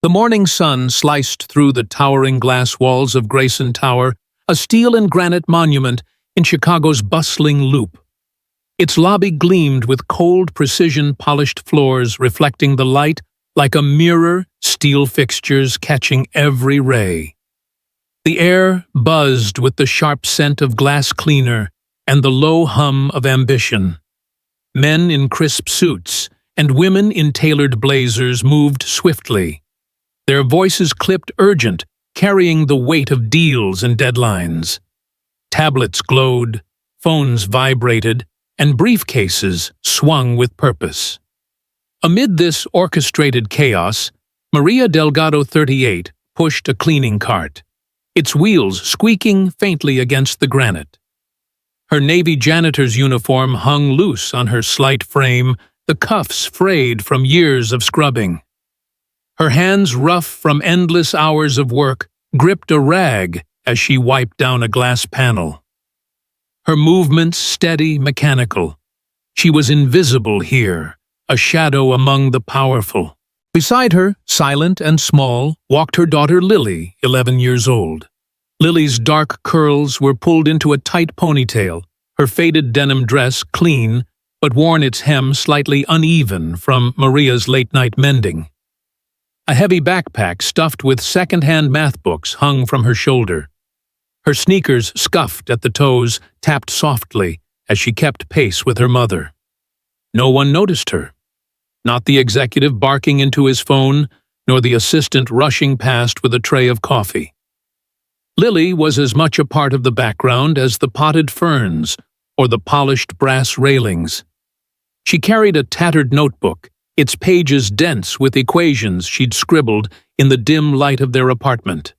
The morning sun sliced through the towering glass walls of Grayson Tower, a steel and granite monument in Chicago's bustling loop. Its lobby gleamed with cold precision-polished floors reflecting the light like a mirror, steel fixtures catching every ray. The air buzzed with the sharp scent of glass cleaner and the low hum of ambition. Men in crisp suits and women in tailored blazers moved swiftly. Their voices clipped urgent, carrying the weight of deals and deadlines. Tablets glowed, phones vibrated, and briefcases swung with purpose. Amid this orchestrated chaos, Maria Delgado, 38, pushed a cleaning cart, its wheels squeaking faintly against the granite. Her Navy janitor's uniform hung loose on her slight frame, the cuffs frayed from years of scrubbing. Her hands, rough from endless hours of work, gripped a rag as she wiped down a glass panel. Her movements steady, mechanical. She was invisible here, a shadow among the powerful. Beside her, silent and small, walked her daughter Lily, 11 years old. Lily's dark curls were pulled into a tight ponytail, her faded denim dress clean, but worn its hem slightly uneven from Maria's late-night mending. A heavy backpack stuffed with second-hand math books hung from her shoulder. Her sneakers, scuffed at the toes, tapped softly as she kept pace with her mother. No one noticed her. Not the executive barking into his phone, nor the assistant rushing past with a tray of coffee. Lily was as much a part of the background as the potted ferns or the polished brass railings. She carried a tattered notebook, its pages dense with equations she'd scribbled in the dim light of their apartment.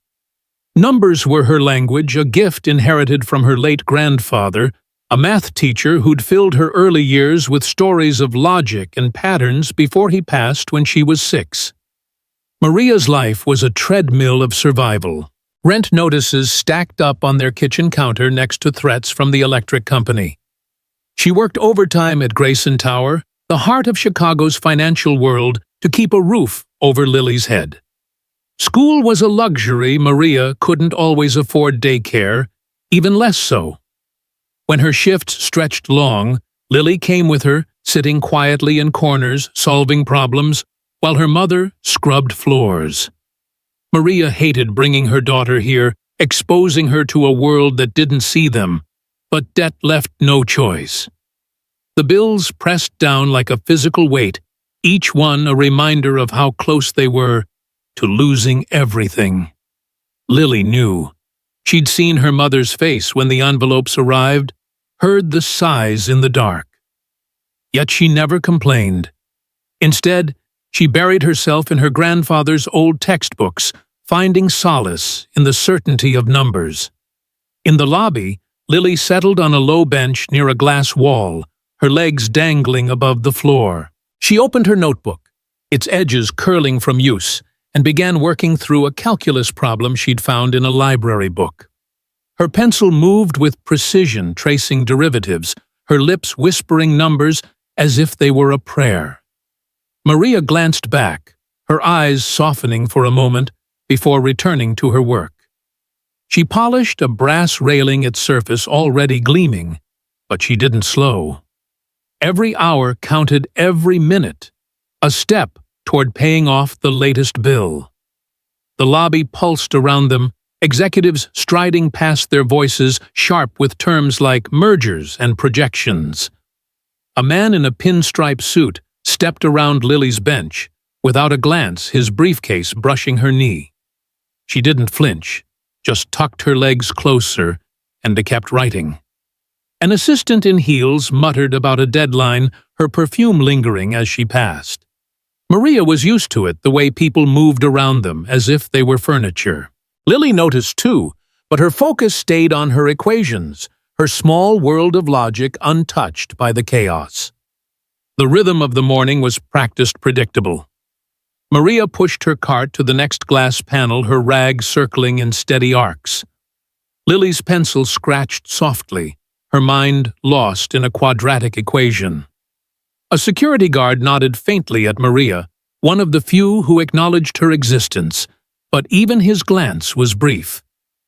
Numbers were her language, a gift inherited from her late grandfather, a math teacher who'd filled her early years with stories of logic and patterns before he passed when she was 6. Maria's life was a treadmill of survival. Rent notices stacked up on their kitchen counter next to threats from the electric company. She worked overtime at Grayson Tower, the heart of Chicago's financial world, to keep a roof over Lily's head. School was a luxury. Maria couldn't always afford daycare, even less so. When her shifts stretched long, Lily came with her, sitting quietly in corners, solving problems, while her mother scrubbed floors. Maria hated bringing her daughter here, exposing her to a world that didn't see them, but debt left no choice. The bills pressed down like a physical weight, each one a reminder of how close they were to losing everything. Lily knew. She'd seen her mother's face when the envelopes arrived, heard the sighs in the dark. Yet she never complained. Instead, she buried herself in her grandfather's old textbooks, finding solace in the certainty of numbers. In the lobby, Lily settled on a low bench near a glass wall, her legs dangling above the floor. She opened her notebook, its edges curling from use, and began working through a calculus problem she'd found in a library book. Her pencil moved with precision, tracing derivatives, her lips whispering numbers as if they were a prayer. Maria glanced back, her eyes softening for a moment before returning to her work. She polished a brass railing, its surface already gleaming, but she didn't slow. Every hour counted, every minute, a step toward paying off the latest bill. The lobby pulsed around them, executives striding past, their voices sharp with terms like mergers and projections. A man in a pinstripe suit stepped around Lily's bench, without a glance, his briefcase brushing her knee. She didn't flinch, just tucked her legs closer and kept writing. An assistant in heels muttered about a deadline, her perfume lingering as she passed. Maria was used to it, the way people moved around them as if they were furniture. Lily noticed too, but her focus stayed on her equations, her small world of logic untouched by the chaos. The rhythm of the morning was practiced, predictable. Maria pushed her cart to the next glass panel, her rag circling in steady arcs. Lily's pencil scratched softly, her mind lost in a quadratic equation. A security guard nodded faintly at Maria, one of the few who acknowledged her existence, but even his glance was brief.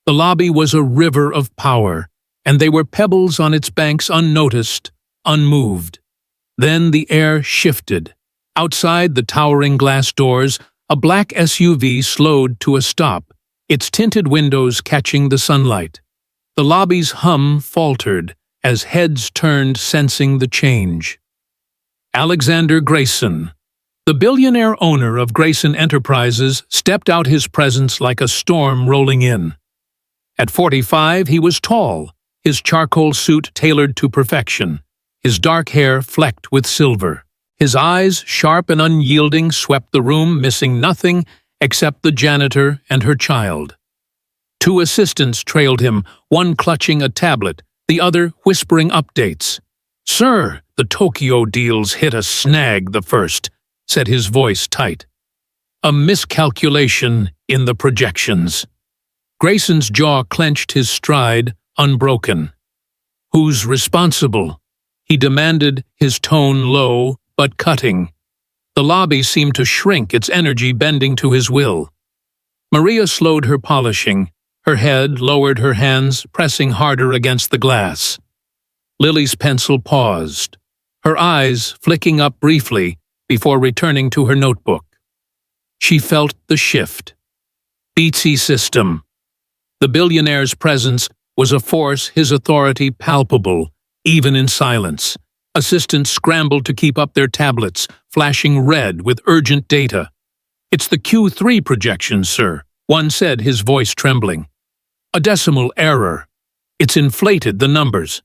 The lobby was a river of power, and they were pebbles on its banks unnoticed, unmoved. Then the air shifted. Outside the towering glass doors, a black SUV slowed to a stop, its tinted windows catching the sunlight. The lobby's hum faltered as heads turned, sensing the change. Alexander Grayson, the billionaire owner of Grayson Enterprises, stepped out, his presence like a storm rolling in. At 45, he was tall, his charcoal suit tailored to perfection, his dark hair flecked with silver. His eyes, sharp and unyielding, swept the room, missing nothing except the janitor and her child. Two assistants trailed him, one clutching a tablet, the other whispering updates. "Sir, the Tokyo deals hit a snag the first," said his voice tight. "A miscalculation in the projections." Grayson's jaw clenched, his stride unbroken. "Who's responsible?" he demanded, his tone low but cutting. The lobby seemed to shrink, its energy bending to his will. Maria slowed her polishing, her head lowered, her hands pressing harder against the glass. Lily's pencil paused, her eyes flicking up briefly before returning to her notebook. She felt the shift. Beatsy system. The billionaire's presence was a force, his authority palpable, even in silence. Assistants scrambled to keep up their tablets, flashing red with urgent data. "It's the Q3 projection, sir," one said, his voice trembling. "A decimal error. It's inflated the numbers."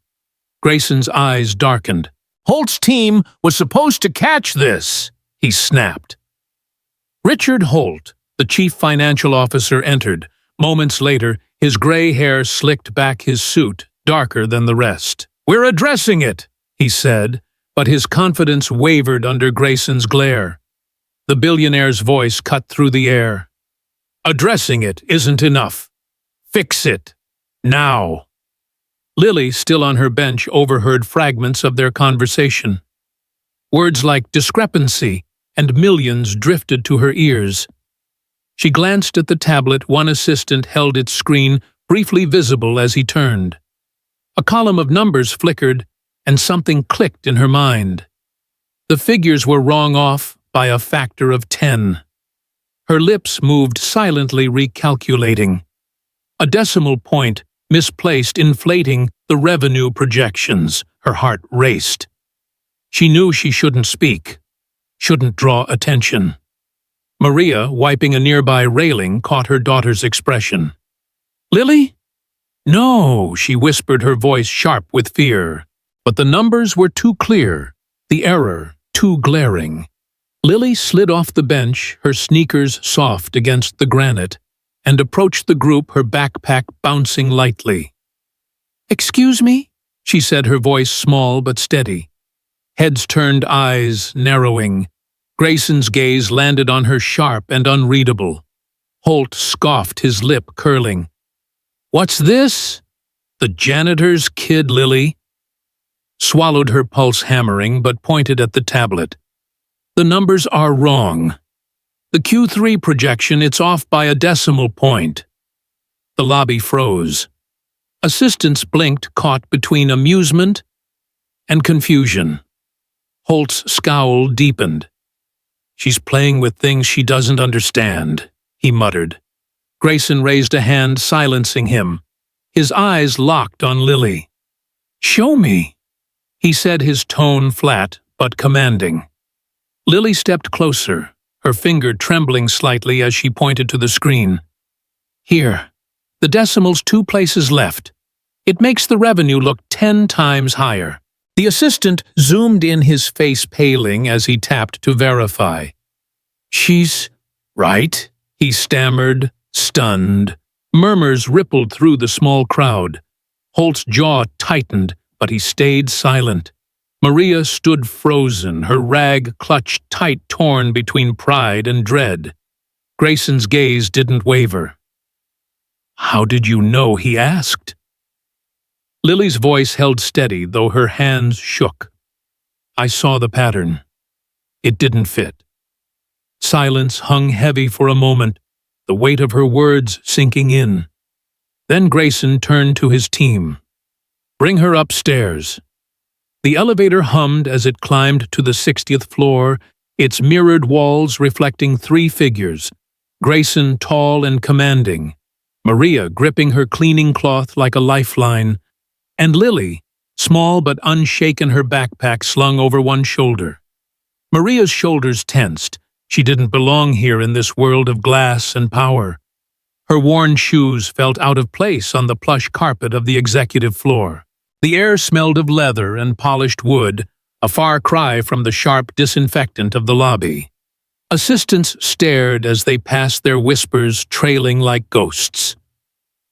Grayson's eyes darkened. "Holt's team was supposed to catch this," he snapped. Richard Holt, the chief financial officer, entered. Moments later, his gray hair slicked back, his suit darker than the rest. "We're addressing it," he said, but his confidence wavered under Grayson's glare. The billionaire's voice cut through the air. "Addressing it isn't enough. Fix it. Now." Lily, still on her bench, overheard fragments of their conversation. Words like discrepancy and millions drifted to her ears. She glanced at the tablet. One assistant held its screen, briefly visible as he turned. A column of numbers flickered, and something clicked in her mind. The figures were wrong, off by a factor of 10. Her lips moved silently, recalculating. A decimal point misplaced, inflating the revenue projections. Her heart raced. She knew she shouldn't speak, shouldn't draw attention. Maria, wiping a nearby railing, caught her daughter's expression. "Lily?" "No," she whispered, her voice sharp with fear. But the numbers were too clear, the error too glaring. Lily slid off the bench, her sneakers soft against the granite, and approached the group, her backpack bouncing lightly. "Excuse me?" she said, her voice small but steady. Heads turned, eyes narrowing. Grayson's gaze landed on her, sharp and unreadable. Holt scoffed, his lip curling. "What's this? The janitor's kid, Lily?" Swallowed, her pulse hammering, but pointed at the tablet. "The numbers are wrong. The Q3 projection, it's off by a decimal point." The lobby froze. Assistants blinked, caught between amusement and confusion. Holt's scowl deepened. "She's playing with things she doesn't understand," he muttered. Grayson raised a hand, silencing him. His eyes locked on Lily. "Show me," he said, his tone flat but commanding. Lily stepped closer, her finger trembling slightly as she pointed to the screen. "Here, the decimal's 2 places left. It makes the revenue look 10 times higher." The assistant zoomed in, his face paling as he tapped to verify. "She's right," he stammered, stunned. Murmurs rippled through the small crowd. Holt's jaw tightened, but he stayed silent. Maria stood frozen, her rag clutched tight, torn between pride and dread. Grayson's gaze didn't waver. "How did you know?" he asked. Lily's voice held steady, though her hands shook. "I saw the pattern. It didn't fit." Silence hung heavy for a moment, the weight of her words sinking in. Then Grayson turned to his team. "Bring her upstairs." The elevator hummed as it climbed to the 60th floor, its mirrored walls reflecting three figures, Grayson tall and commanding, Maria gripping her cleaning cloth like a lifeline, and Lily, small but unshaken, her backpack slung over one shoulder. Maria's shoulders tensed. She didn't belong here in this world of glass and power. Her worn shoes felt out of place on the plush carpet of the executive floor. The air smelled of leather and polished wood, a far cry from the sharp disinfectant of the lobby. Assistants stared as they passed, their whispers trailing like ghosts.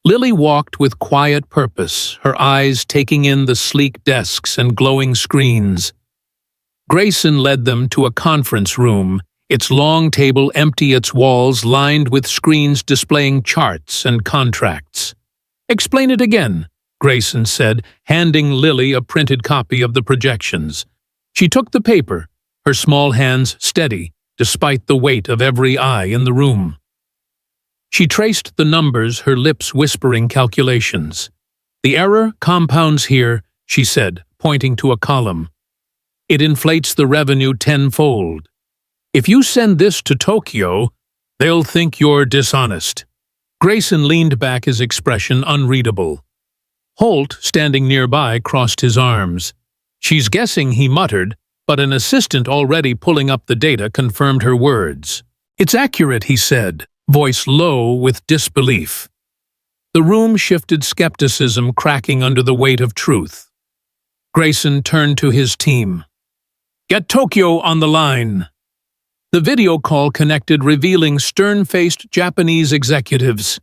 Lily walked with quiet purpose, her eyes taking in the sleek desks and glowing screens. Grayson led them to a conference room, its long table empty, its walls lined with screens displaying charts and contracts. "Explain it again," Grayson said, handing Lily a printed copy of the projections. She took the paper, her small hands steady, despite the weight of every eye in the room. She traced the numbers, her lips whispering calculations. "The error compounds here," she said, pointing to a column. "It inflates the revenue tenfold. If you send this to Tokyo, they'll think you're dishonest." Grayson leaned back, his expression unreadable. Holt, standing nearby, crossed his arms. "She's guessing," he muttered, but an assistant already pulling up the data confirmed her words. "It's accurate," he said, voice low with disbelief. The room shifted, skepticism cracking under the weight of truth. Grayson turned to his team. "Get Tokyo on the line." The video call connected, revealing stern-faced Japanese executives.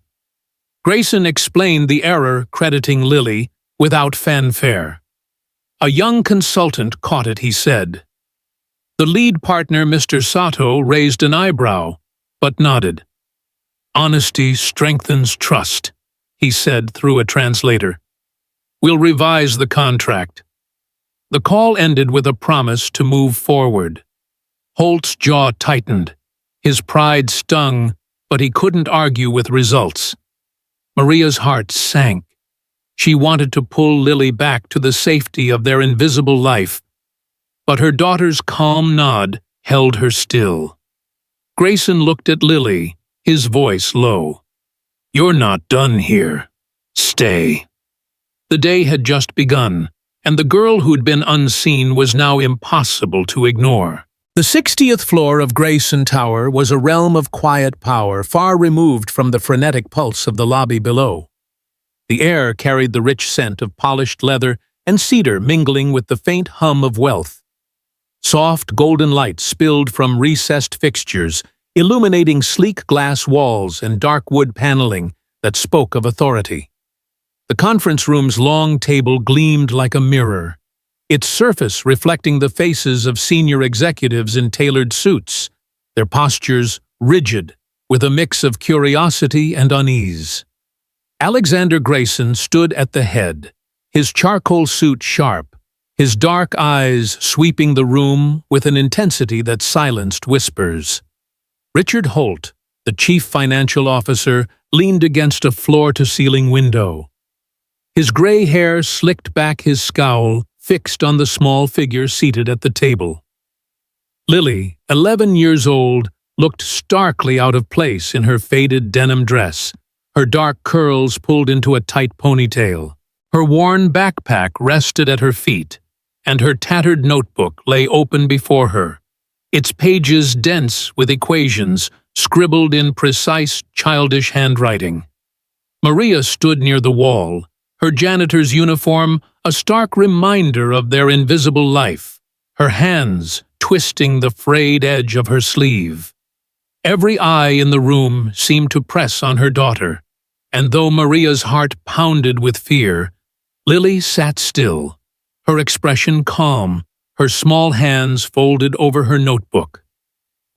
Grayson explained the error, crediting Lily, without fanfare. A young consultant caught it, he said. The lead partner, Mr. Sato, raised an eyebrow, but nodded. "Honesty strengthens trust," he said through a translator. "We'll revise the contract." The call ended with a promise to move forward. Holt's jaw tightened. His pride stung, but he couldn't argue with results. Maria's heart sank. She wanted to pull Lily back to the safety of their invisible life, but her daughter's calm nod held her still. Grayson looked at Lily, his voice low. "You're not done here. Stay." The day had just begun, and the girl who'd been unseen was now impossible to ignore. The 60th floor of Grayson Tower was a realm of quiet power, far removed from the frenetic pulse of the lobby below. The air carried the rich scent of polished leather and cedar, mingling with the faint hum of wealth. Soft golden light spilled from recessed fixtures, illuminating sleek glass walls and dark wood paneling that spoke of authority. The conference room's long table gleamed like a mirror, its surface reflecting the faces of senior executives in tailored suits, their postures rigid, with a mix of curiosity and unease. Alexander Grayson stood at the head, his charcoal suit sharp, his dark eyes sweeping the room with an intensity that silenced whispers. Richard Holt, the chief financial officer, leaned against a floor-to-ceiling window. His gray hair slicked back, his scowl fixed on the small figure seated at the table. Lily, 11 years old, looked starkly out of place in her faded denim dress, her dark curls pulled into a tight ponytail. Her worn backpack rested at her feet, and her tattered notebook lay open before her, its pages dense with equations scribbled in precise, childish handwriting. Maria stood near the wall, her janitor's uniform a stark reminder of their invisible life, her hands twisting the frayed edge of her sleeve. Every eye in the room seemed to press on her daughter, and though Maria's heart pounded with fear, Lily sat still, her expression calm, her small hands folded over her notebook.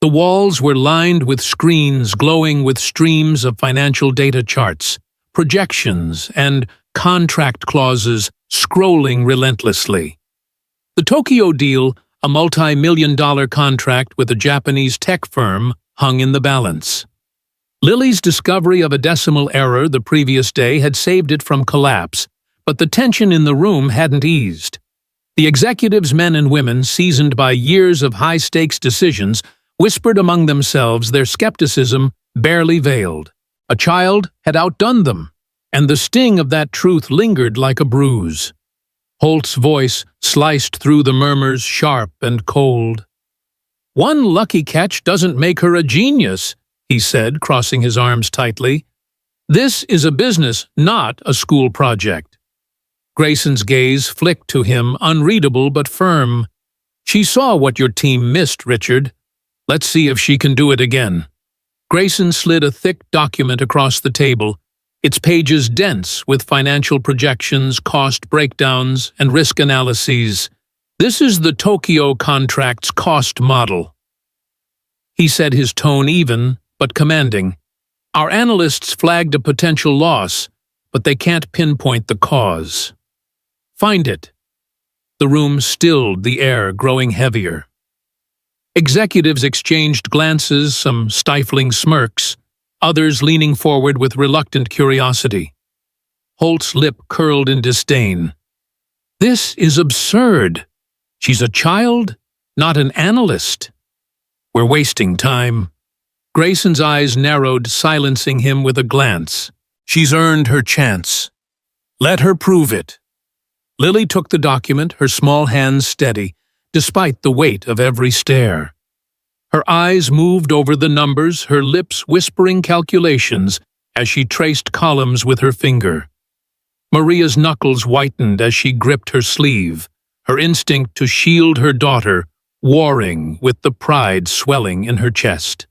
The walls were lined with screens glowing with streams of financial data charts, projections, and contract clauses scrolling relentlessly. The Tokyo deal, A multi-million-dollar contract with a Japanese tech firm hung in the balance. Lily's discovery of a decimal error the previous day had saved it from collapse, but the tension in the room hadn't eased. The executives, men and women, seasoned by years of high-stakes decisions, whispered among themselves, their skepticism barely veiled. A child had outdone them, and the sting of that truth lingered like a bruise. Holt's voice sliced through the murmurs, sharp and cold. "One lucky catch doesn't make her a genius," he said, crossing his arms tightly. "This is a business, not a school project." Grayson's gaze flicked to him, unreadable but firm. "She saw what your team missed, Richard. Let's see if she can do it again." Grayson slid a thick document across the table, its pages dense with financial projections, cost breakdowns, and risk analyses. "This is the Tokyo contract's cost model," he said, his tone even but commanding. "Our analysts flagged a potential loss, but they can't pinpoint the cause. Find it." The room stilled, the air growing heavier. Executives exchanged glances, some stifling smirks, others leaning forward with reluctant curiosity. Holt's lip curled in disdain. "This is absurd. She's a child, not an analyst. We're wasting time." Grayson's eyes narrowed, silencing him with a glance. "She's earned her chance. Let her prove it." Lily took the document, her small hands steady, despite the weight of every stare. Her eyes moved over the numbers, her lips whispering calculations as she traced columns with her finger. Maria's knuckles whitened as she gripped her sleeve, her instinct to shield her daughter warring with the pride swelling in her chest.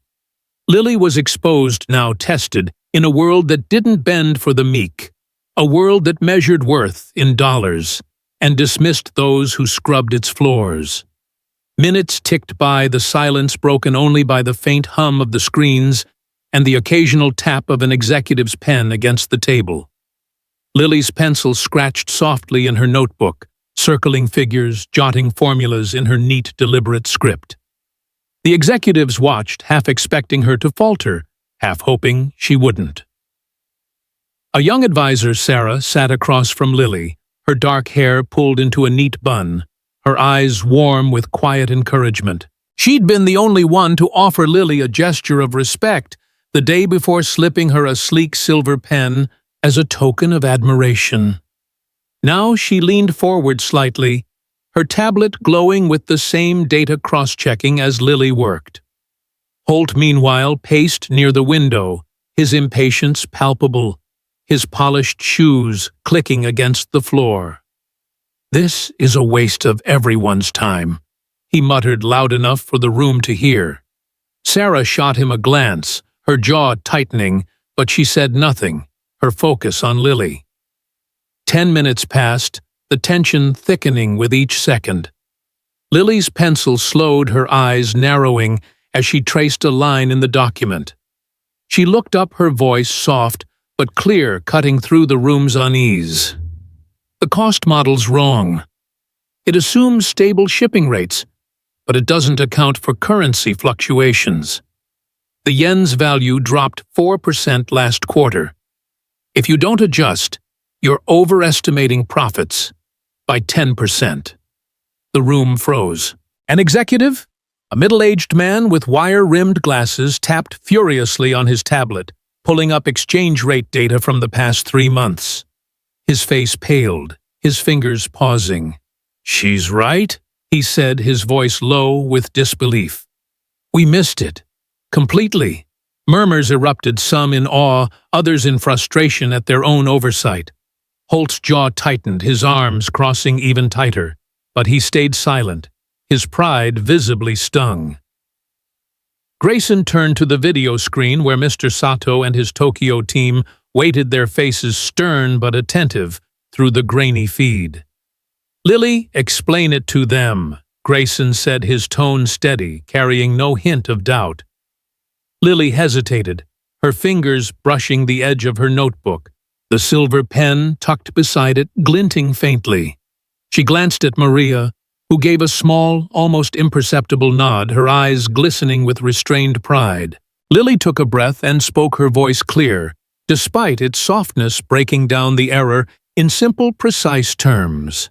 Lily was exposed, now tested, in a world that didn't bend for the meek, a world that measured worth in dollars and dismissed those who scrubbed its floors. Minutes ticked by, the silence broken only by the faint hum of the screens and the occasional tap of an executive's pen against the table. Lily's pencil scratched softly in her notebook, circling figures, jotting formulas in her neat, deliberate script. The executives watched, half expecting her to falter, half hoping she wouldn't. A young advisor, Sarah, sat across from Lily, her dark hair pulled into a neat bun, her eyes warm with quiet encouragement. She'd been the only one to offer Lily a gesture of respect the day before slipping her a sleek silver pen as a token of admiration. Now she leaned forward slightly, her tablet glowing with the same data cross-checking as Lily worked. Holt, meanwhile, paced near the window, his impatience palpable, his polished shoes clicking against the floor. "This is a waste of everyone's time," he muttered loud enough for the room to hear. Sarah shot him a glance, her jaw tightening, but she said nothing, her focus on Lily. 10 minutes passed, the tension thickening with each second. Lily's pencil slowed, her eyes narrowing as she traced a line in the document. She looked up, her voice soft but clear, cutting through the room's unease. "The cost model's wrong. It assumes stable shipping rates, but it doesn't account for currency fluctuations. The yen's value dropped 4% last quarter. If you don't adjust, you're overestimating profits by 10%. The room froze. An executive, a middle-aged man with wire-rimmed glasses, tapped furiously on his tablet, pulling up exchange rate data from the past 3 months. His face paled, his fingers pausing. "She's right," he said, his voice low with disbelief. "We missed it. Completely." Murmurs erupted, some in awe, others in frustration at their own oversight. Holt's jaw tightened, his arms crossing even tighter, but he stayed silent, his pride visibly stung. Grayson turned to the video screen where Mr. Sato and his Tokyo team waited, their faces stern but attentive through the grainy feed. "Lily, explain it to them," Grayson said, his tone steady, carrying no hint of doubt. Lily hesitated, her fingers brushing the edge of her notebook, the silver pen tucked beside it glinting faintly. She glanced at Maria, who gave a small, almost imperceptible nod, her eyes glistening with restrained pride. Lily took a breath and spoke, her voice clear, despite its softness breaking down the error in simple, precise terms.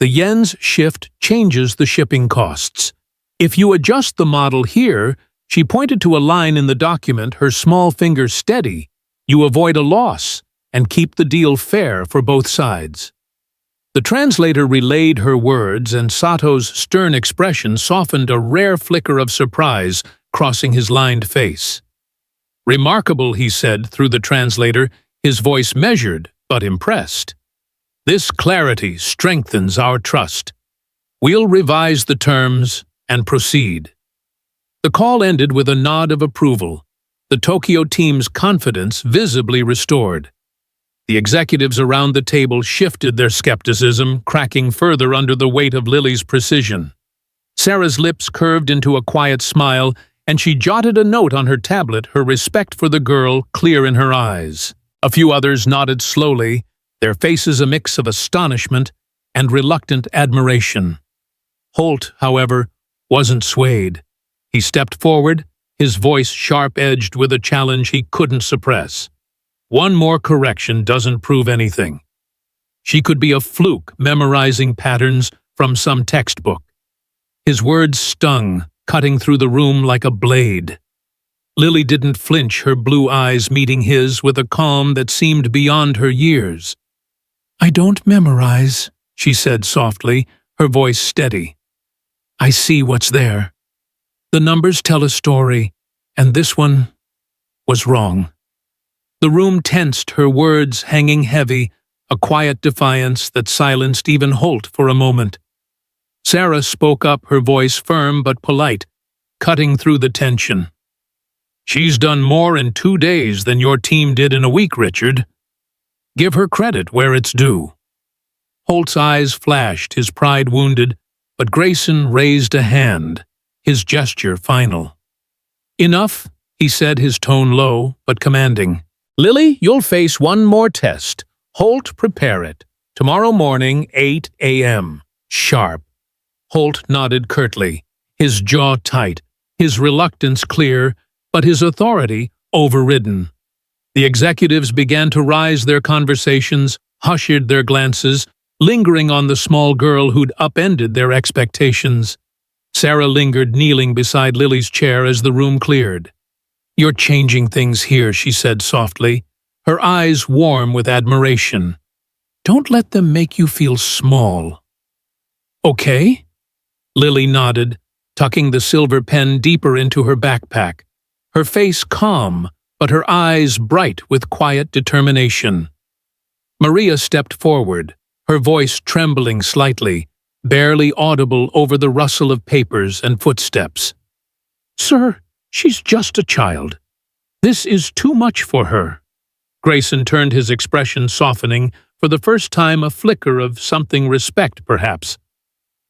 The yen's shift changes the shipping costs. If you adjust the model here, she pointed to a line in the document, her small finger steady, you avoid a loss and keep the deal fair for both sides. The translator relayed her words, and Sato's stern expression softened a rare flicker of surprise crossing his lined face. Remarkable, he said through the translator, his voice measured but impressed. This clarity strengthens our trust. We'll revise the terms and proceed. The call ended with a nod of approval, the Tokyo team's confidence visibly restored. The executives around the table shifted their skepticism, cracking further under the weight of Lily's precision. Sarah's lips curved into a quiet smile, and she jotted a note on her tablet, her respect for the girl clear in her eyes. A few others nodded slowly, their faces a mix of astonishment and reluctant admiration. Holt, however, wasn't swayed. He stepped forward, his voice sharp-edged with a challenge he couldn't suppress. One more correction doesn't prove anything. She could be a fluke memorizing patterns from some textbook. His words stung, cutting through the room like a blade. Lily didn't flinch, her blue eyes meeting his with a calm that seemed beyond her years. "I don't memorize," she said softly, her voice steady. "I see what's there. The numbers tell a story, and this one was wrong." The room tensed, her words hanging heavy, a quiet defiance that silenced even Holt for a moment. Sarah spoke up, her voice firm but polite, cutting through the tension. "She's done more in 2 days than your team did in a week, Richard. Give her credit where it's due." Holt's eyes flashed, his pride wounded, but Grayson raised a hand, his gesture final. "Enough," he said, his tone low but commanding. "Lily, you'll face one more test. Holt, prepare it. Tomorrow morning, 8 a.m. Sharp." Holt nodded curtly, his jaw tight, his reluctance clear, but his authority overridden. The executives began to rise their conversations, hushed their glances, lingering on the small girl who'd upended their expectations. Sarah lingered, kneeling beside Lily's chair as the room cleared. "You're changing things here," she said softly, her eyes warm with admiration. "Don't let them make you feel small." "Okay?" Lily nodded, tucking the silver pen deeper into her backpack, her face calm, but her eyes bright with quiet determination. Maria stepped forward, her voice trembling slightly, barely audible over the rustle of papers and footsteps. "Sir, she's just a child. This is too much for her." Grayson turned, his expression softening, for the first time a flicker of something respect, perhaps,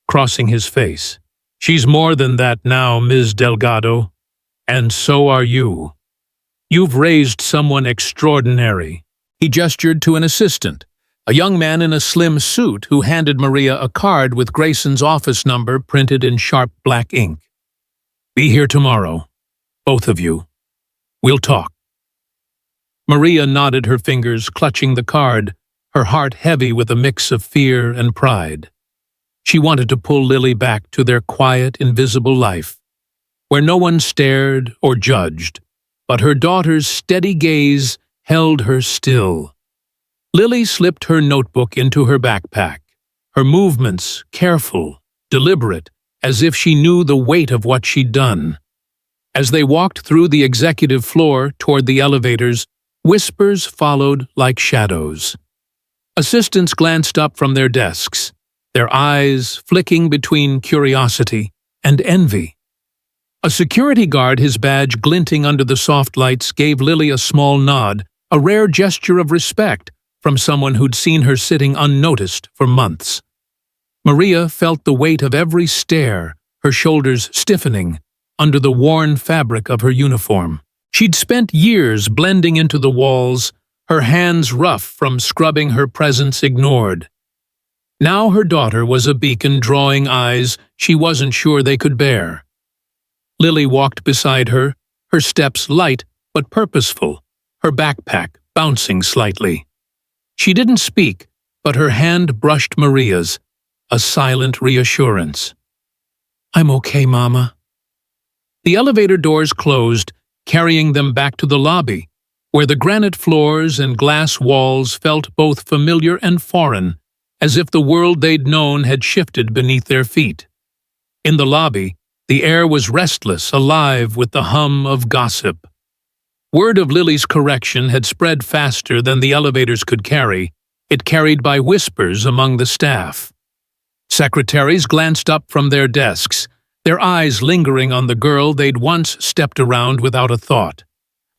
crossing his face. "She's more than that now, Ms. Delgado. And so are you. You've raised someone extraordinary." He gestured to an assistant, a young man in a slim suit who handed Maria a card with Grayson's office number printed in sharp black ink. "Be here tomorrow, both of you. We'll talk." Maria nodded, her fingers clutching the card, her heart heavy with a mix of fear and pride. She wanted to pull Lily back to their quiet, invisible life, where no one stared or judged, but her daughter's steady gaze held her still. Lily slipped her notebook into her backpack, her movements careful, deliberate, as if she knew the weight of what she'd done. As they walked through the executive floor toward the elevators, whispers followed like shadows. Assistants glanced up from their desks, their eyes flicking between curiosity and envy. A security guard, his badge glinting under the soft lights, gave Lily a small nod, a rare gesture of respect from someone who'd seen her sitting unnoticed for months. Maria felt the weight of every stare, her shoulders stiffening under the worn fabric of her uniform. She'd spent years blending into the walls, her hands rough from scrubbing, her presence ignored. Now her daughter was a beacon drawing eyes she wasn't sure they could bear. Lily walked beside her, her steps light but purposeful, her backpack bouncing slightly. She didn't speak, but her hand brushed Maria's, a silent reassurance. "I'm okay, Mama." The elevator doors closed, carrying them back to the lobby, where the granite floors and glass walls felt both familiar and foreign, as if the world they'd known had shifted beneath their feet. In the lobby, the air was restless, alive with the hum of gossip. Word of Lily's correction had spread faster than the elevators could carry. It carried by whispers among the staff. Secretaries glanced up from their desks, their eyes lingering on the girl they'd once stepped around without a thought.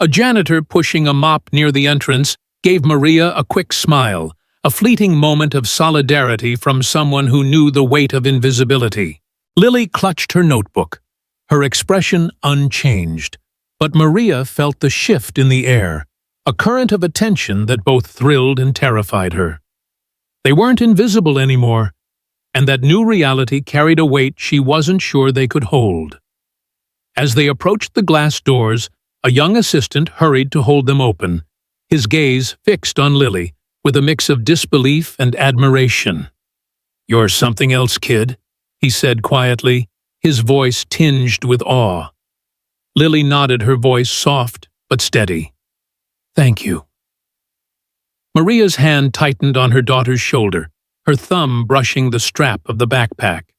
A janitor pushing a mop near the entrance gave Maria a quick smile, a fleeting moment of solidarity from someone who knew the weight of invisibility. Lily clutched her notebook, her expression unchanged, but Maria felt the shift in the air, a current of attention that both thrilled and terrified her. They weren't invisible anymore, and that new reality carried a weight she wasn't sure they could hold. As they approached the glass doors, a young assistant hurried to hold them open, his gaze fixed on Lily, with a mix of disbelief and admiration. "You're something else, kid," he said quietly, his voice tinged with awe. Lily nodded, her voice soft but steady. "Thank you." Maria's hand tightened on her daughter's shoulder, her thumb brushing the strap of the backpack.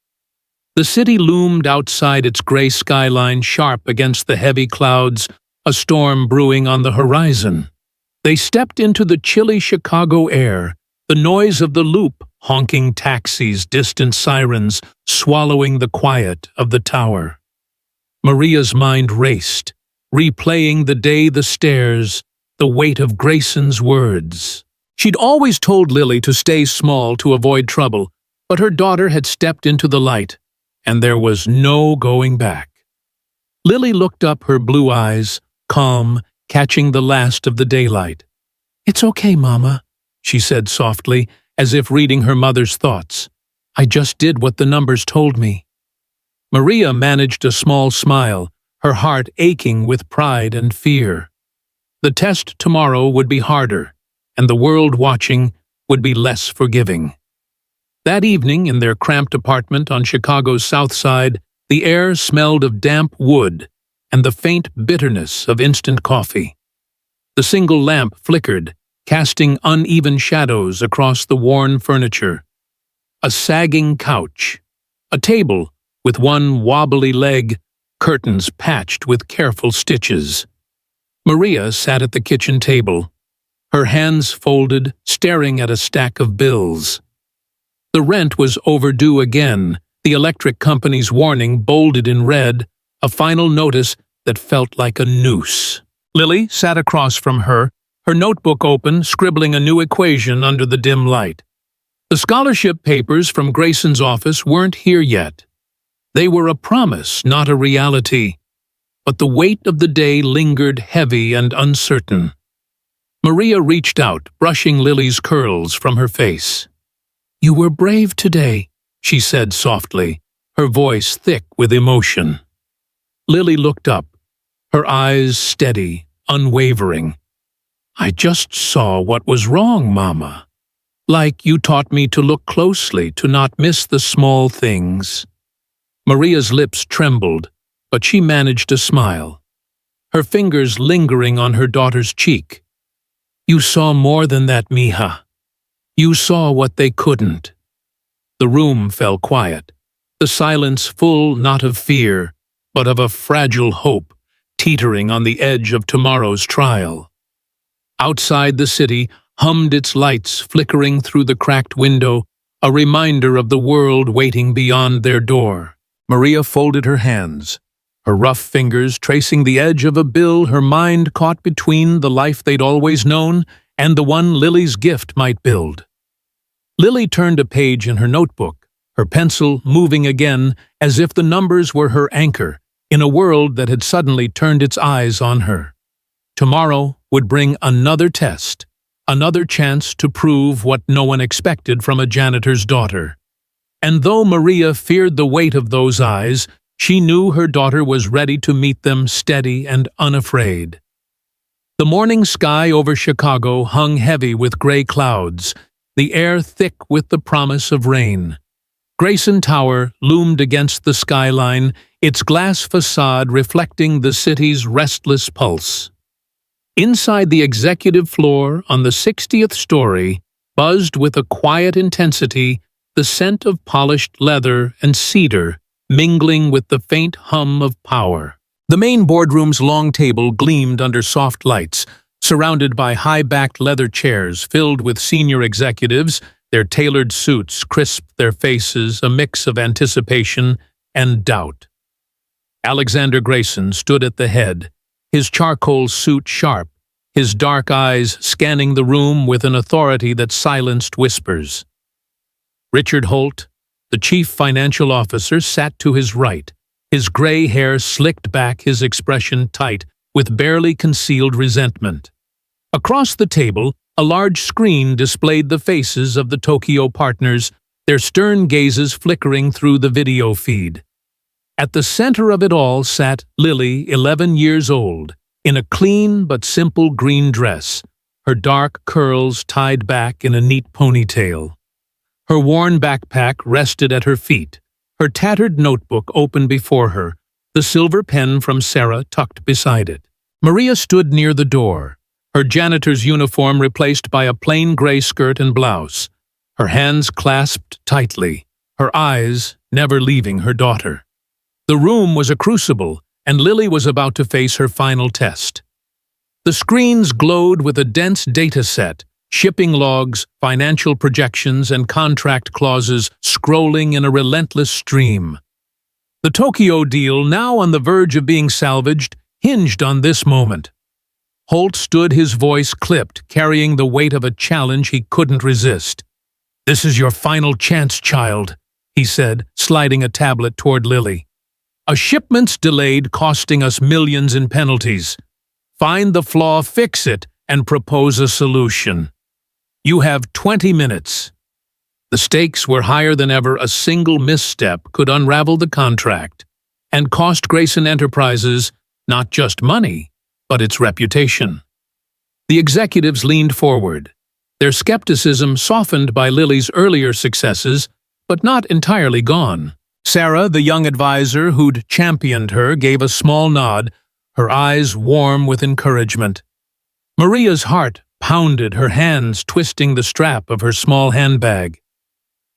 The city loomed outside its gray skyline sharp against the heavy clouds, a storm brewing on the horizon. They stepped into the chilly Chicago air, the noise of the loop, honking taxis, distant sirens, swallowing the quiet of the tower. Maria's mind raced, replaying the day, the stairs, the weight of Grayson's words. She'd always told Lily to stay small to avoid trouble, but her daughter had stepped into the light, and there was no going back. Lily looked up, her blue eyes, calm, catching the last of the daylight. "It's okay, Mama," she said softly, as if reading her mother's thoughts. "I just did what the numbers told me." Maria managed a small smile, her heart aching with pride and fear. The test tomorrow would be harder, and the world watching would be less forgiving. That evening, in their cramped apartment on Chicago's South Side, the air smelled of damp wood and the faint bitterness of instant coffee. The single lamp flickered, casting uneven shadows across the worn furniture. A sagging couch, a table with one wobbly leg, curtains patched with careful stitches. Maria sat at the kitchen table, her hands folded, staring at a stack of bills. The rent was overdue again, the electric company's warning bolded in red, a final notice that felt like a noose. Lily sat across from her, her notebook open, scribbling a new equation under the dim light. The scholarship papers from Grayson's office weren't here yet. They were a promise, not a reality, but the weight of the day lingered heavy and uncertain. Maria reached out, brushing Lily's curls from her face. "You were brave today," she said softly, her voice thick with emotion. Lily looked up, her eyes steady, unwavering. "I just saw what was wrong, Mama. Like you taught me to look closely, to not miss the small things." Maria's lips trembled, but she managed a smile, her fingers lingering on her daughter's cheek. "You saw more than that, Mija. You saw what they couldn't." The room fell quiet, the silence full not of fear, but of a fragile hope, teetering on the edge of tomorrow's trial. Outside, the city hummed, its lights flickering through the cracked window, a reminder of the world waiting beyond their door. Maria folded her hands, her rough fingers tracing the edge of a bill, her mind caught between the life they'd always known and the one Lily's gift might build. Lily turned a page in her notebook, her pencil moving again as if the numbers were her anchor in a world that had suddenly turned its eyes on her. Tomorrow would bring another test, Another chance to prove what no one expected from a janitor's daughter. And though Maria feared the weight of those eyes, she knew her daughter was ready to meet them steady and unafraid. The morning sky over Chicago hung heavy with gray clouds, the air thick with the promise of rain. Grayson Tower loomed against the skyline, its glass facade reflecting the city's restless pulse. Inside the executive floor, on the 60th story, buzzed with a quiet intensity, the scent of polished leather and cedar mingling with the faint hum of power. The main boardroom's long table gleamed under soft lights, surrounded by high-backed leather chairs filled with senior executives. Their tailored suits crisped their faces, a mix of anticipation and doubt. Alexander Grayson stood at the head, his charcoal suit sharp, his dark eyes scanning the room with an authority that silenced whispers. Richard Holt, the chief financial officer, sat to his right, his gray hair slicked back, his expression tight with barely concealed resentment. Across the table, a large screen displayed the faces of the Tokyo partners, their stern gazes flickering through the video feed. At the center of it all sat Lily, 11 years old, in a clean but simple green dress, her dark curls tied back in a neat ponytail. Her worn backpack rested at her feet, her tattered notebook open before her, the silver pen from Sarah tucked beside it. Maria stood near the door, her janitor's uniform replaced by a plain gray skirt and blouse, her hands clasped tightly, her eyes never leaving her daughter. The room was a crucible, and Lily was about to face her final test. The screens glowed with a dense data set, shipping logs, financial projections, and contract clauses scrolling in a relentless stream. The Tokyo deal, now on the verge of being salvaged, hinged on this moment. Holt stood, his voice clipped, carrying the weight of a challenge he couldn't resist. "This is your final chance, child," he said, sliding a tablet toward Lily. "A shipment's delayed, costing us millions in penalties. Find the flaw, fix it, and propose a solution. You have 20 minutes. The stakes were higher than ever. A single misstep could unravel the contract and cost Grayson Enterprises not just money, but its reputation. The executives leaned forward, their skepticism softened by Lily's earlier successes, but not entirely gone. Sarah, the young advisor who'd championed her, gave a small nod, her eyes warm with encouragement. Maria's heart pounded, her hands twisting the strap of her small handbag.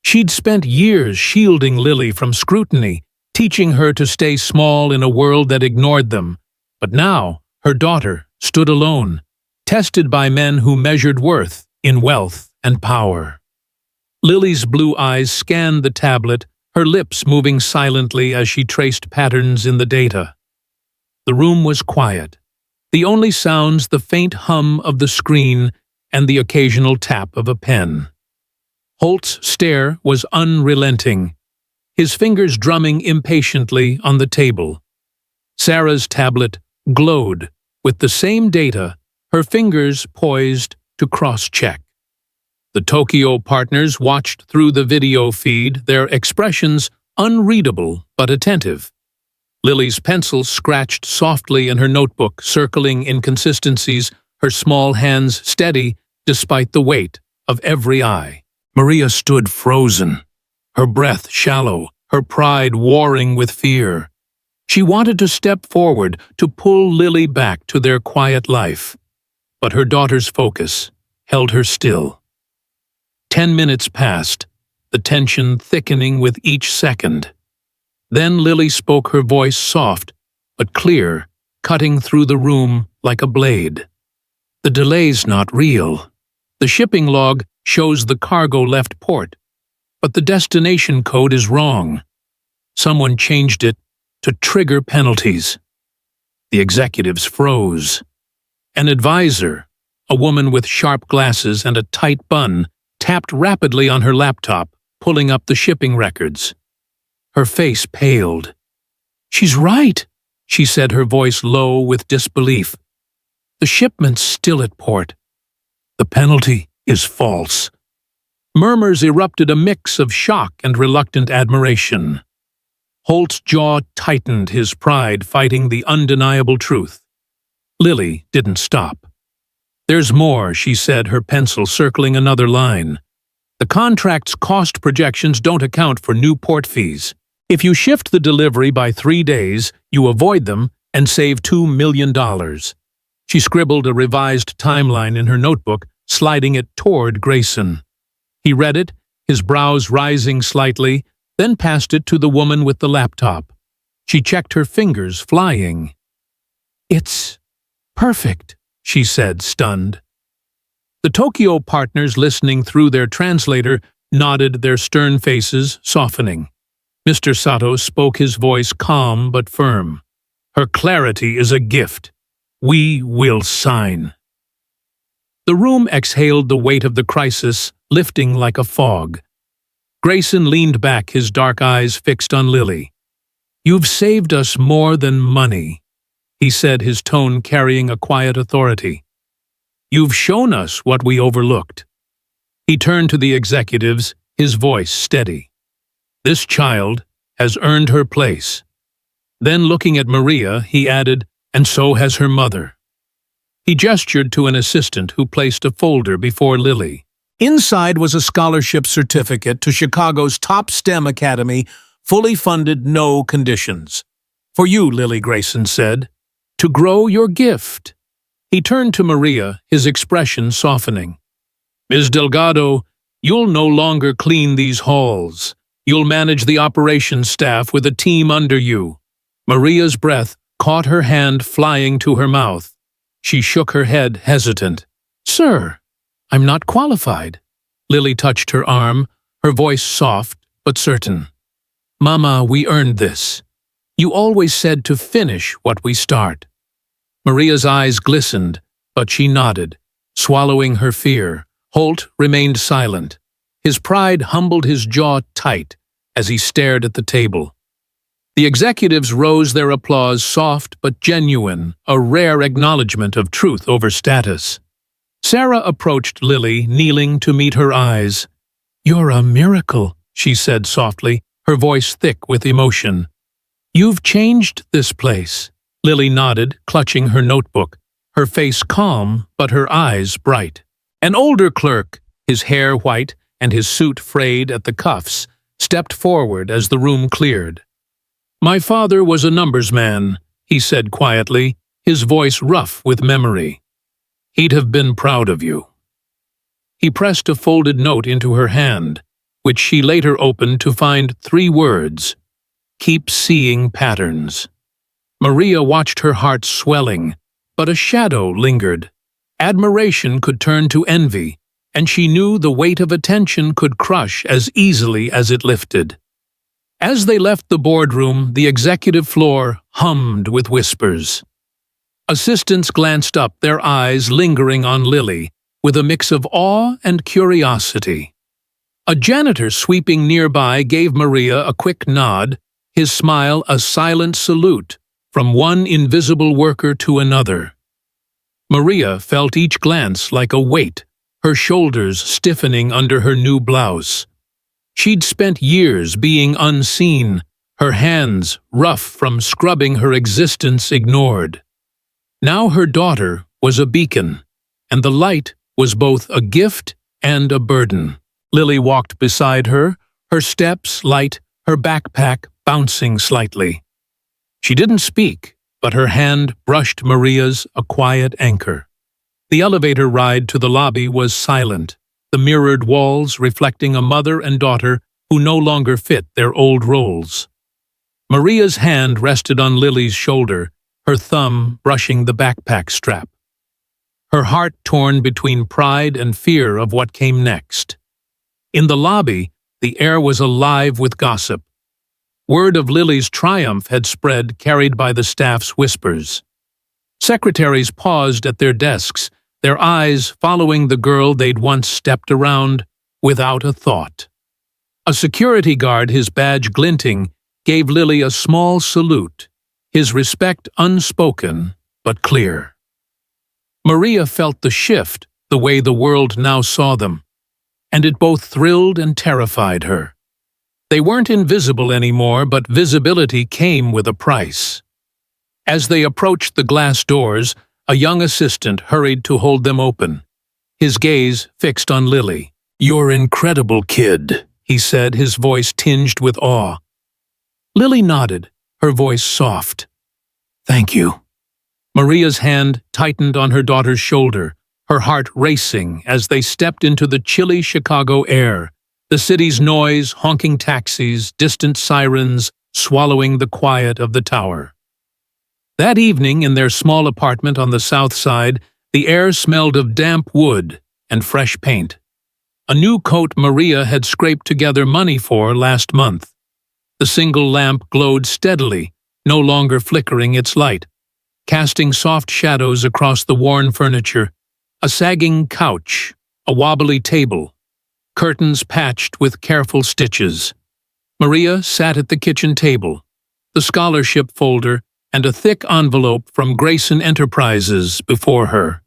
She'd spent years shielding Lily from scrutiny, teaching her to stay small in a world that ignored them. But now, her daughter stood alone, tested by men who measured worth in wealth and power. Lily's blue eyes scanned the tablet, her lips moving silently as she traced patterns in the data. The room was quiet, the only sounds the faint hum of the screen and the occasional tap of a pen. Holt's stare was unrelenting, his fingers drumming impatiently on the table. Sarah's tablet glowed with the same data, her fingers poised to cross-check. The Tokyo partners watched through the video feed, their expressions unreadable but attentive. Lily's pencil scratched softly in her notebook, circling inconsistencies, her small hands steady despite the weight of every eye. Maria stood frozen, her breath shallow, her pride warring with fear. She wanted to step forward, to pull Lily back to their quiet life. But her daughter's focus held her still. 10 minutes passed, the tension thickening with each second. Then Lily spoke, her voice soft but clear, cutting through the room like a blade. "The delay's not real. The shipping log shows the cargo left port, but the destination code is wrong. Someone changed it to trigger penalties." The executives froze. An advisor, a woman with sharp glasses and a tight bun, tapped rapidly on her laptop, pulling up the shipping records. Her face paled. "She's right," she said, her voice low with disbelief. "The shipment's still at port. The penalty is false. Murmurs erupted, a mix of shock and reluctant admiration. Holt's jaw tightened, his pride fighting the undeniable truth. Lily didn't stop. "There's more," she said, her pencil circling another line. "The contract's cost projections don't account for new port fees. If you shift the delivery by 3 days, you avoid them and save $2 million. She scribbled a revised timeline in her notebook, sliding it toward Grayson. He read it, his brows rising slightly, then passed it to the woman with the laptop. She checked her fingers, flying. "It's perfect," she said, stunned. The Tokyo partners, listening through their translator, nodded, their stern faces softening. Mr. Sato spoke, his voice calm but firm. "Her clarity is a gift. We will sign." The room exhaled the weight of the crisis, lifting like a fog. Grayson leaned back, his dark eyes fixed on Lily. "You've saved us more than money," he said, his tone carrying a quiet authority. "You've shown us what we overlooked." He turned to the executives, his voice steady. "This child has earned her place." Then, looking at Maria, he added, "And so has her mother." He gestured to an assistant who placed a folder before Lily. Inside was a scholarship certificate to Chicago's top STEM academy, fully funded, no conditions. "For you," Lily, Grayson said, "to grow your gift." He turned to Maria, his expression softening. "Ms. Delgado, you'll no longer clean these halls. You'll manage the operations staff with a team under you." Maria's breath caught her hand flying to her mouth. She shook her head, hesitant. "Sir, I'm not qualified." Lily touched her arm, her voice soft but certain. "Mama, we earned this. You always said to finish what we start." Maria's eyes glistened, but she nodded, swallowing her fear. Holt remained silent. His pride humbled his jaw tight as he stared at the table. The executives rose, their applause soft but genuine, a rare acknowledgement of truth over status. Sarah approached Lily, kneeling to meet her eyes. "You're a miracle," she said softly, her voice thick with emotion. "You've changed this place." Lily nodded, clutching her notebook, her face calm but her eyes bright. An older clerk, his hair white and his suit frayed at the cuffs, stepped forward as the room cleared. "My father was a numbers man," he said quietly, his voice rough with memory. "He'd have been proud of you." He pressed a folded note into her hand, which she later opened to find 3 words: "Keep seeing patterns." Maria watched, her heart swelling, but a shadow lingered. Admiration could turn to envy, and she knew the weight of attention could crush as easily as it lifted. As they left the boardroom, the executive floor hummed with whispers. Assistants glanced up, their eyes lingering on Lily, with a mix of awe and curiosity. A janitor sweeping nearby gave Maria a quick nod, his smile a silent salute, from one invisible worker to another. Maria felt each glance like a weight, her shoulders stiffening under her new blouse. She'd spent years being unseen, her hands, rough from scrubbing her existence, ignored. Now her daughter was a beacon, and the light was both a gift and a burden. Lily walked beside her, her steps light, her backpack bouncing slightly. She didn't speak, but her hand brushed Maria's, a quiet anchor. The elevator ride to the lobby was silent, the mirrored walls reflecting a mother and daughter who no longer fit their old roles. Maria's hand rested on Lily's shoulder, her thumb brushing the backpack strap. Her heart torn between pride and fear of what came next. In the lobby, the air was alive with gossip. Word of Lily's triumph had spread, carried by the staff's whispers. Secretaries paused at their desks, their eyes following the girl they'd once stepped around without a thought. A security guard, his badge glinting, gave Lily a small salute, his respect unspoken but clear. Maria felt the shift, the way the world now saw them, and it both thrilled and terrified her. They weren't invisible anymore, but visibility came with a price. As they approached the glass doors, a young assistant hurried to hold them open. His gaze fixed on Lily. "You're incredible, kid," he said, his voice tinged with awe. Lily nodded, her voice soft. "Thank you." Maria's hand tightened on her daughter's shoulder, her heart racing as they stepped into the chilly Chicago air, the city's noise, honking taxis, distant sirens swallowing the quiet of the tower. That evening, in their small apartment on the south side, the air smelled of damp wood and fresh paint. A new coat Maria had scraped together money for last month. The single lamp glowed steadily, no longer flickering its light, casting soft shadows across the worn furniture, a sagging couch, a wobbly table, curtains patched with careful stitches. Maria sat at the kitchen table, the scholarship folder and a thick envelope from Grayson Enterprises before her.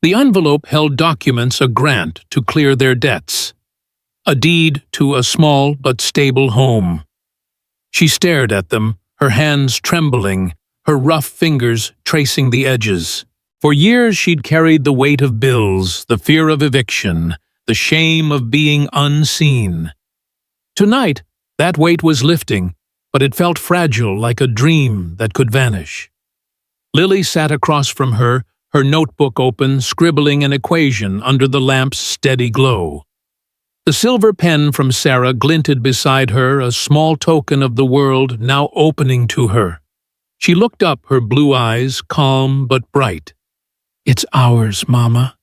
The envelope held documents, a grant to clear their debts, a deed to a small but stable home. She stared at them, her hands trembling, her rough fingers tracing the edges. For years she'd carried the weight of bills, the fear of eviction, the shame of being unseen. Tonight, that weight was lifting, but it felt fragile, like a dream that could vanish. Lily sat across from her, her notebook open, scribbling an equation under the lamp's steady glow. The silver pen from Sarah glinted beside her, a small token of the world now opening to her. She looked up, her blue eyes calm but bright. "It's ours, Mama,"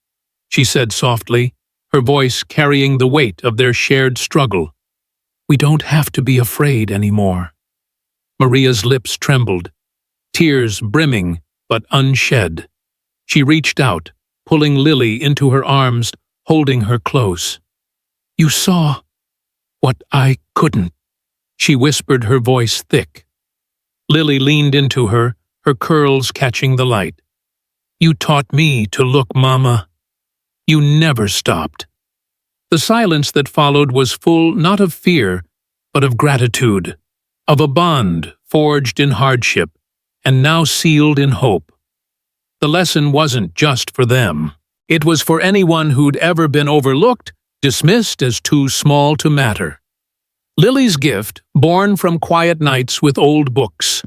she said softly, her voice carrying the weight of their shared struggle. "We don't have to be afraid anymore." Maria's lips trembled, tears brimming but unshed. She reached out, pulling Lily into her arms, holding her close. "You saw what I couldn't," she whispered, her voice thick. Lily leaned into her, her curls catching the light. "You taught me to look, Mama. You never stopped." The silence that followed was full not of fear, but of gratitude, of a bond forged in hardship and now sealed in hope. The lesson wasn't just for them. It was for anyone who'd ever been overlooked, dismissed as too small to matter. Lily's gift, born from quiet nights with old books,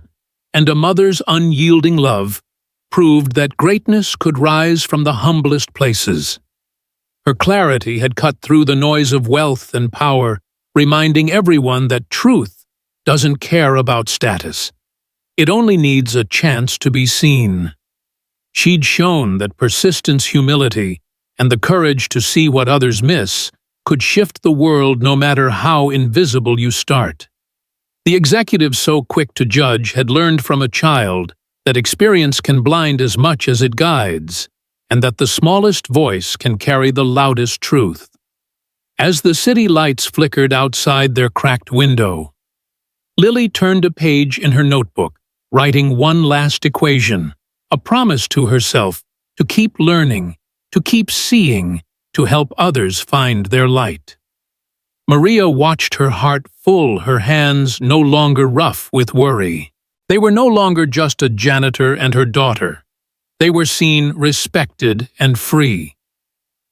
and a mother's unyielding love, proved that greatness could rise from the humblest places. Her clarity had cut through the noise of wealth and power, reminding everyone that truth doesn't care about status. It only needs a chance to be seen. She'd shown that persistence, humility, and the courage to see what others miss could shift the world no matter how invisible you start. The executive so quick to judge had learned from a child that experience can blind as much as it guides, and that the smallest voice can carry the loudest truth. As the city lights flickered outside their cracked window, Lily turned a page in her notebook, writing one last equation, a promise to herself to keep learning, to keep seeing, to help others find their light. Maria watched, her heart full, her hands no longer rough with worry. They were no longer just a janitor and her daughter. They were seen, respected, and free.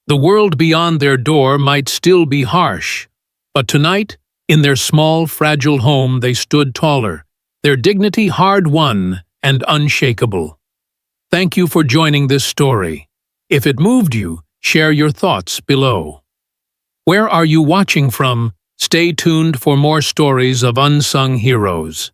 The world beyond their door might still be harsh, but tonight, in their small, fragile home, they stood taller, their dignity hard-won and unshakable. Thank you for joining this story. If it moved you, share your thoughts below. Where are you watching from? Stay tuned for more stories of unsung heroes.